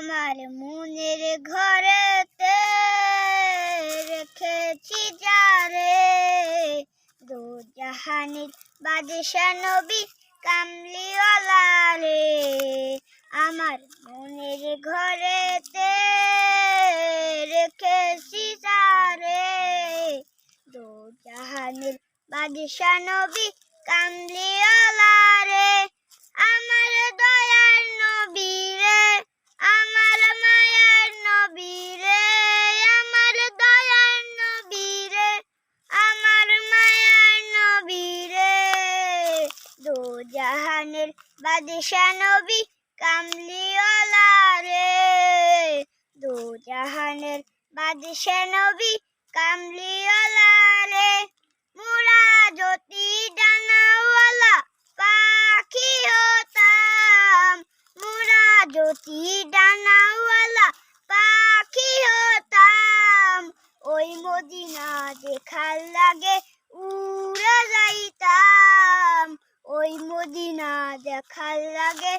আমার মনের ঘরেতে রেখেছি যারে, দু জাহানের বাদশা নবী কামলিওয়ালা রে। আমার মনের ঘরেতে রেখেছি যারে, দু জাহানের বাদশা নবী কামলিওয়ালা রে। আমার দয়ার নবী রে, আমার মায়ার নবী রে, আমার দয়ার নবী রে, আমার মায়ার নবী রে। দু জাহানের বাদশা নবী কামলিওয়ালা রে, দু জাহানের বাদশা নবী কামলিওয়ালা রে। মোরা যদি ডানাওয়ালা পাখি হতাম, মোরা যদি ডানাওয়ালা পাখি হতাম, ওই মদিনা দেখার লাগে উড়ে যাইতাম, ওই মদিনা দেখার লাগে